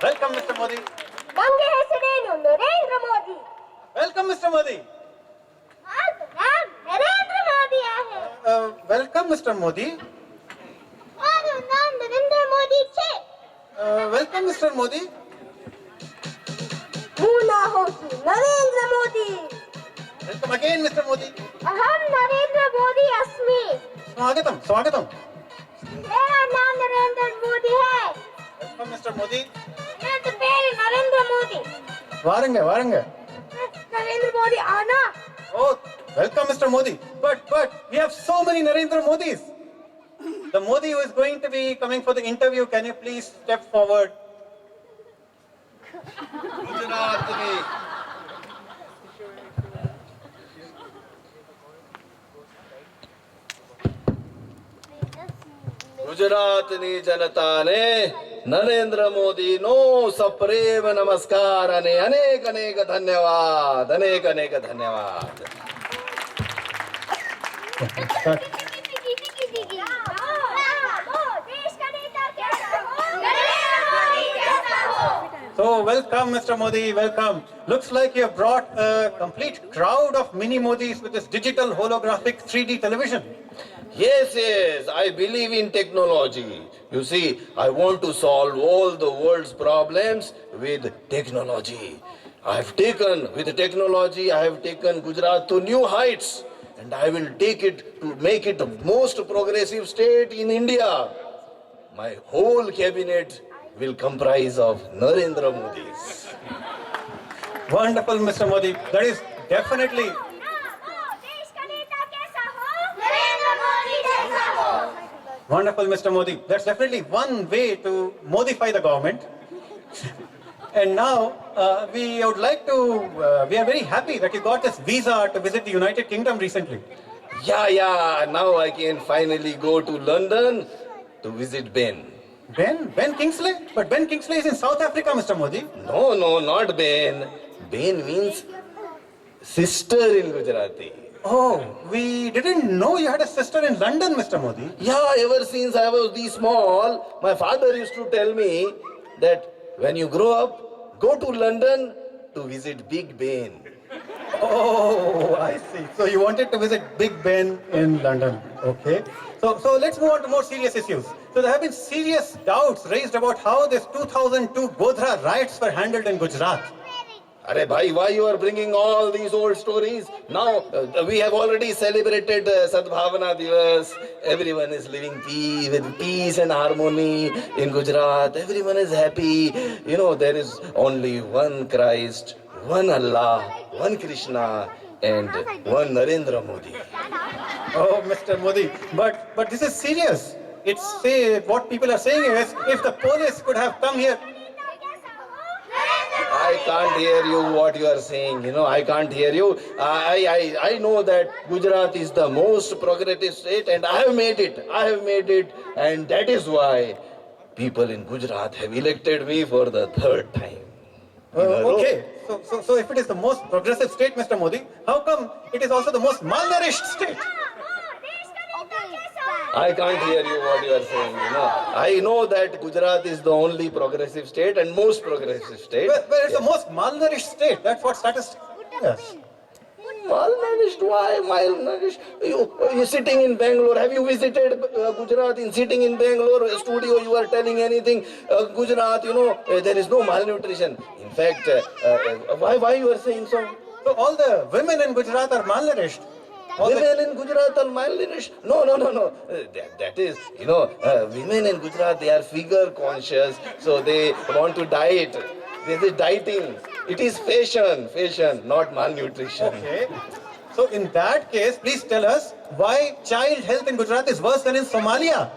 Welcome, Mr. Modi. Nange hesareenu Narendra Modi. Welcome, Mr. Modi. Aadu naam Narendra Modi ahe. Welcome, Mr. Modi. Aadu naam Narendra Modi છે. Welcome, Mr. Modi. હું ના હોઉં Narendra Modi. Welcome again, Mr. Modi. અહમ Narendra Modi અસ્મિ. Swagatam, swagatam. मेरा नाम नरेंद्र मोदी है. Welcome, Mr. Modi. मेरा पेరు Narendra Modi. Varanga, varanga. Narendra Modi आना. Oh, welcome, Mr. Modi. But we have so many Narendra Modis. The Modi who is going to be coming for the interview, can you please step forward? ગુજરાતની ગુજરાતની જનતાને નરેન્દ્ર મોદીનો સપ્રેમ નમસ્કાર અને અનેક અનેક ધન્યવાદ So, welcome, Mr. Modi, welcome. Looks like you have brought a complete crowd of mini Modis with this digital holographic 3D television. Yes, I believe in technology. You see, I want to solve all the world's problems with technology. With technology, I have taken Gujarat to new heights, and I will take it to make it the most progressive state in India. My whole cabinet will comprise of Narendra Modis. Wonderful, Mr. Modi. That is definitely. Wonderful, Mr. Modi. That's definitely one way to modify the government. And now we would like to, we are very happy that you got this visa to visit the United Kingdom recently. Yeah, now I can finally go to London to visit Ben. Ben Kingsley? But Ben Kingsley is in South Africa, Mr. Modi. No, not Ben. Ben means sister in Gujarati. Oh, we didn't know you had a sister in London, Mr. Modi. Yeah, ever since I was this small, my father used to tell me that when you grow up, go to London to visit Big Ben. Oh, I see. So you wanted to visit Big Ben in London. Okay. So let's move on to more serious issues. So there have been serious doubts raised about how this 2002 Godhra riots were handled in Gujarat. Arey bhai, why you are bringing all these old stories? Now we have already celebrated Sadbhavana Divas. Everyone is living with peace and harmony in Gujarat. Everyone is happy. You know, there is only one Christ, one Allah, one Krishna, and one Narendra Modi. Oh, Mr. Modi, but this is serious. What people are saying is, if the police could have come here. I can't hear you what you are saying. You know, I can't hear you. I know that Gujarat is the most progressive state, and I have made it, and that is why people in Gujarat have elected me for the third time. Okay, so if it is the most progressive state, Mr. Modi, how come it is also the most malnourished state? I can't hear you what you are saying. You know, I know that Gujarat is the only progressive state and most progressive state. But it's the most malnourished state. That's what statistics. Yes. Malnourished? Why malnourished? You sitting in Bangalore. Have you visited Gujarat? Sitting in Bangalore studio, you are telling anything. Gujarat, you know, there is no malnutrition. In fact, why you are saying so? So all the women in Gujarat are malnourished. Women in Gujarat are malnourished? No. That is, you know, women in Gujarat, they are figure conscious, so they want to diet. This is dieting. It is fashion, not malnutrition. Okay. So in that case, please tell us why child health in Gujarat is worse than in Somalia.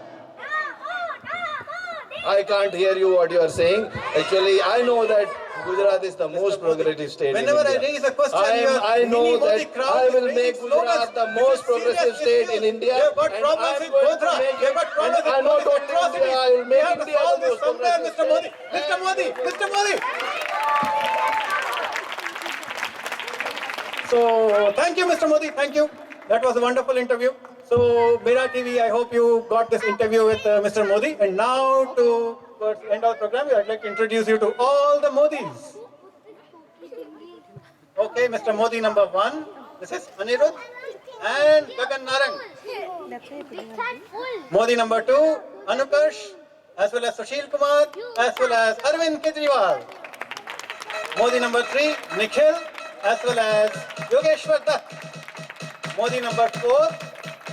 I can't hear you what you are saying. Actually, I know that Gujarat is the most progressive state. Whenever in India. I raise a question, I know that I will make Gujarat the most progressive state in India. You've got problems with Godhra. You've got problems with atrocities. I will We make have to India solve the this most somewhere, Mr. progressive Modi. state. Mr. Modi. So, thank you, Mr. Modi. Thank you. That was a wonderful interview. So, Mera TV, I hope you got this interview with Mr. Modi. And now to towards the end of the program, I'd like to introduce you to all the Modis. Okay, Mr. Modi number 1, this is Anirudh and Gagan Narang. Modi number 2, Anukarsh, as well as Sushil Kumar, as well as Arvind Kejriwal. Modi number 3, Nikhil, as well as Yogeshwar Dutt. Modi number 4,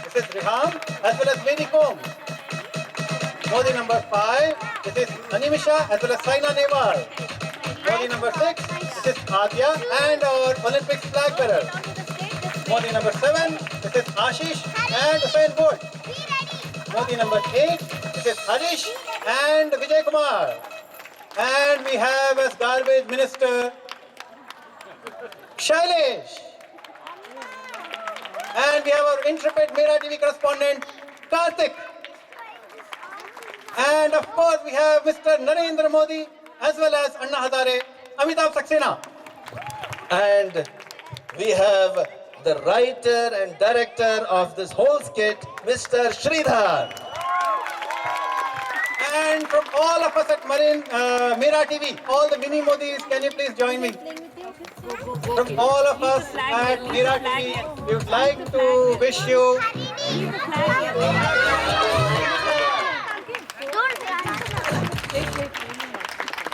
this is Riham, as well as Mary Kom. Modi number 5, this is Animisha, as well as Saina Nehwal. Modi number 6, this is Adya and our Olympics flag bearer. Modi number 7, this is Ashish and Usain Bolt. Modi number 8, this is Harish and Vijay Kumar. And we have as garbage minister, Shailesh. And we have our intrepid Mera TV correspondent, Karthik. And of course we have Mr. Narendra Modi as well as Anna Hazare, Amitabh Saxena. And we have the writer and director of this whole skit, Mr. Sridhar. And from all of us at Mera TV, all the mini Modis, can you please join me? From all of us at Mera TV, we would like to wish you